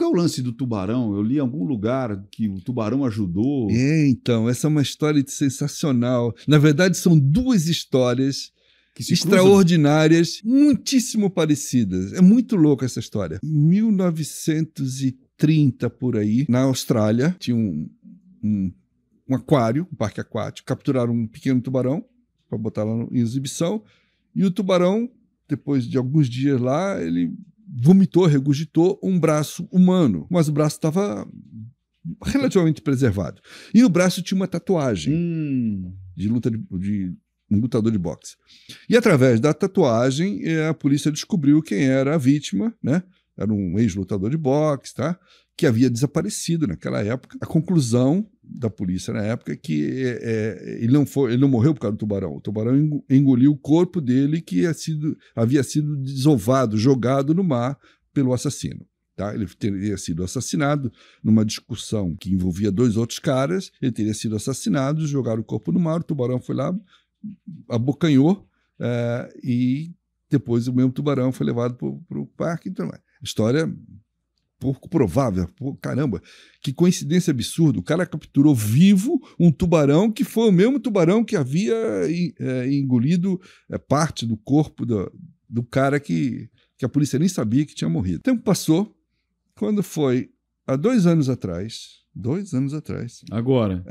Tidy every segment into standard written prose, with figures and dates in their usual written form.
qual é o lance do tubarão? Eu li em algum lugar que o tubarão ajudou. Então, essa é uma história sensacional. Na verdade, são duas histórias Que se extraordinárias, muitíssimo parecidas. É muito louca essa história. Em 1930, por aí, na Austrália, tinha um aquário, um parque aquático, capturaram um pequeno tubarão para botar lá em exibição, e o tubarão, depois de alguns dias lá, ele vomitou, regurgitou um braço humano, mas o braço estava relativamente preservado. E no braço tinha uma tatuagem de um lutador de boxe. E através da tatuagem, a polícia descobriu quem era a vítima, né? Era um ex-lutador de boxe, tá? Que havia desaparecido naquela época. A conclusão da polícia na época é que ele não morreu por causa do tubarão. O tubarão engoliu o corpo dele que havia sido desovado, jogado no mar pelo assassino. Tá? Ele teria sido assassinado numa discussão que envolvia dois outros caras. Ele teria sido assassinado, jogaram o corpo no mar, o tubarão foi lá, abocanhou, e depois o mesmo tubarão foi levado para o parque. Então, história pouco provável. Caramba, que coincidência absurda. O cara capturou vivo um tubarão que foi o mesmo tubarão que havia engolido parte do corpo do cara que a polícia nem sabia que tinha morrido. O tempo passou, quando foi há 2 anos atrás. 2 anos atrás. Agora.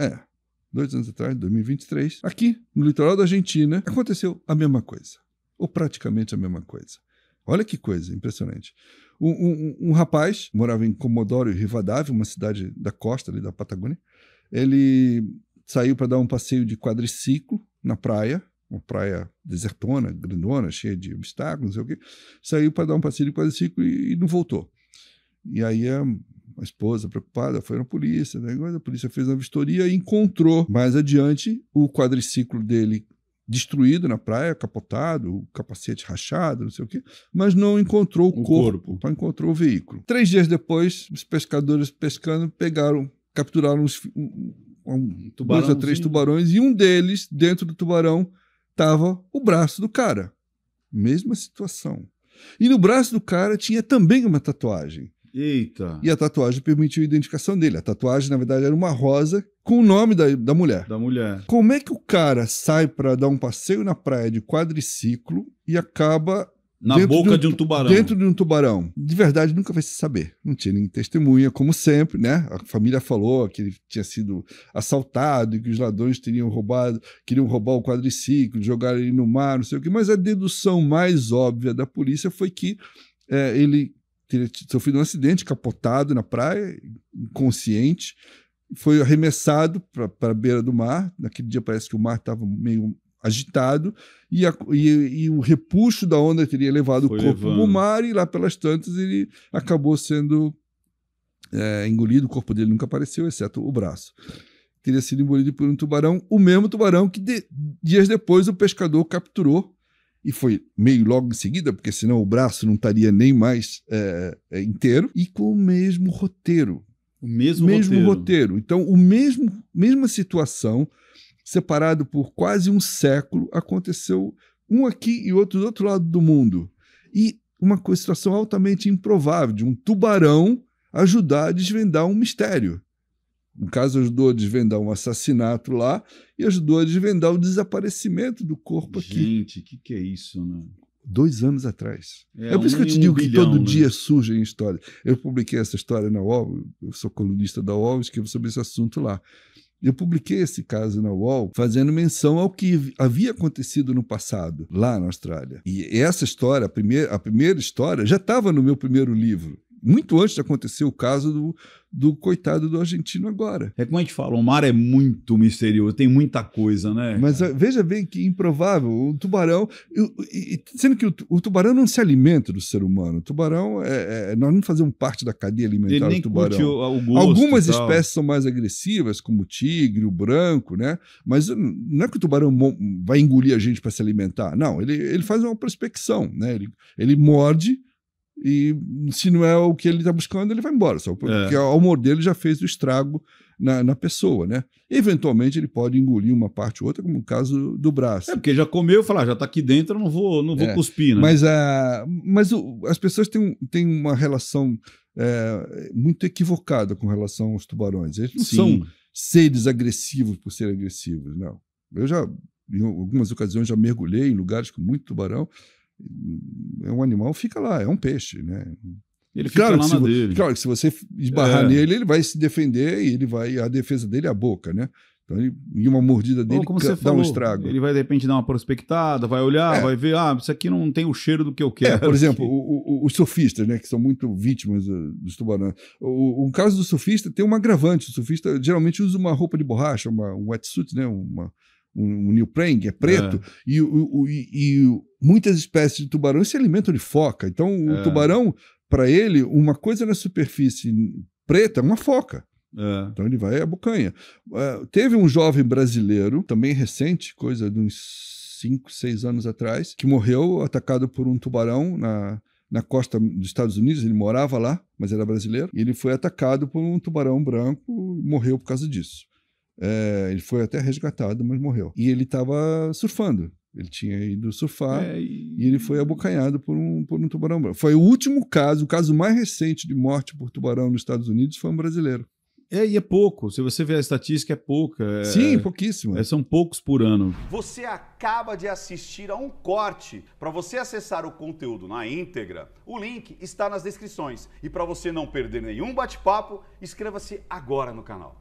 2 anos atrás, 2023, aqui no litoral da Argentina, aconteceu a mesma coisa, ou praticamente a mesma coisa. Olha que coisa impressionante. Um rapaz morava em Comodoro Rivadavia, uma cidade da costa ali da Patagônia. Ele saiu para dar um passeio de quadriciclo na praia, uma praia desertona, grandona, cheia de obstáculos, não sei o quê. Saiu para dar um passeio de quadriciclo e não voltou. E aí a esposa, preocupada, foi na polícia, né? A polícia fez uma vistoria e encontrou mais adiante o quadriciclo dele destruído na praia, capotado, o capacete rachado, não sei o quê, mas não encontrou o corpo, só encontrou o veículo. 3 dias depois, os pescadores pescando capturaram 2 ou 3 tubarões, e um deles, dentro do tubarão, estava o braço do cara. Mesma situação. E no braço do cara tinha também uma tatuagem. Eita! E a tatuagem permitiu a identificação dele. A tatuagem, na verdade, era uma rosa com o nome da mulher. Da mulher. Como é que o cara sai para dar um passeio na praia de quadriciclo e acaba na boca de um tubarão? Dentro de um tubarão. De verdade, nunca vai se saber. Não tinha nem testemunha, como sempre, né? A família falou que ele tinha sido assaltado e que os ladrões queriam roubar o quadriciclo, jogar ele no mar, não sei o quê. Mas a dedução mais óbvia da polícia foi que ele teria sofrido um acidente, capotado na praia, inconsciente, foi arremessado para a beira do mar. Naquele dia parece que o mar estava meio agitado e o repuxo da onda teria levado o corpo para o mar, e lá pelas tantas ele acabou sendo engolido. O corpo dele nunca apareceu, exceto o braço. Teria sido engolido por um tubarão, o mesmo tubarão que dias depois o pescador capturou. E foi meio logo em seguida, porque senão o braço não estaria nem mais inteiro, e com o mesmo roteiro. O mesmo roteiro. Então, mesma situação, separado por quase um século, aconteceu um aqui e outro do outro lado do mundo. E uma situação altamente improvável, de um tubarão ajudar a desvendar um mistério. No caso, ajudou a desvendar um assassinato lá e ajudou a desvendar o desaparecimento do corpo aqui. Gente, o que é isso, né? 2 anos atrás. É por isso que eu te digo que todo dia surgem histórias. Eu publiquei essa história na UOL, eu sou colunista da UOL, escrevo sobre esse assunto lá. Eu publiquei esse caso na UOL fazendo menção ao que havia acontecido no passado, lá na Austrália. E essa história, a primeira história, já estava no meu primeiro livro. Muito antes de acontecer o caso do coitado do argentino agora. É como a gente fala, o mar é muito misterioso, tem muita coisa, né? Mas veja bem que improvável, o tubarão... sendo que o tubarão não se alimenta do ser humano. O tubarão, nós não fazemos parte da cadeia alimentar do tubarão. Ele nem curte o gosto. Algumas espécies são mais agressivas, como o tigre, o branco, né? Mas não é que o tubarão vai engolir a gente para se alimentar. Não, ele faz uma prospecção, né? Ele morde e se não é o que ele está buscando, ele vai embora. Só porque ao morder ele já fez o estrago na pessoa, né? Eventualmente ele pode engolir uma parte ou outra, como no caso do braço. Porque já comeu e falou, já está aqui dentro, eu não vou cuspir, né? Mas as pessoas têm uma relação muito equivocada com relação aos tubarões. Eles não são seres agressivos por serem agressivos, não. Eu já, em algumas ocasiões, já mergulhei em lugares com muito tubarão. É um animal, fica lá, é um peixe, né? Ele fica lá na dele. Claro que se você esbarrar nele, ele vai se defender e a defesa dele é a boca, né? Então, e uma mordida dele dá um estrago. Ele vai, de repente, dar uma prospectada, vai olhar, vai ver, isso aqui não tem o cheiro do que eu quero. Por exemplo, os surfistas, né, que são muito vítimas dos tubarões. O caso do surfista tem um agravante. O surfista geralmente usa uma roupa de borracha, um wetsuit, né, um neoprene, que é preto, e muitas espécies de tubarões se alimentam de foca. Então, o tubarão, para ele, uma coisa na superfície preta é uma foca. Então ele vai abocanha. Teve um jovem brasileiro, também recente, coisa de uns 5, 6 anos atrás, que morreu atacado por um tubarão na costa dos Estados Unidos. Ele morava lá, mas era brasileiro. E ele foi atacado por um tubarão branco e morreu por causa disso. Ele foi até resgatado, mas morreu. E ele estava surfando. Ele tinha ido surfar e ele foi abocanhado por um tubarão branco. Foi o último caso, o caso mais recente de morte por tubarão nos Estados Unidos foi um brasileiro. E é pouco. Se você ver a estatística, é pouca. Sim, pouquíssimo. São poucos por ano. Você acaba de assistir a um corte. Para você acessar o conteúdo na íntegra, o link está nas descrições. E para você não perder nenhum bate-papo, inscreva-se agora no canal.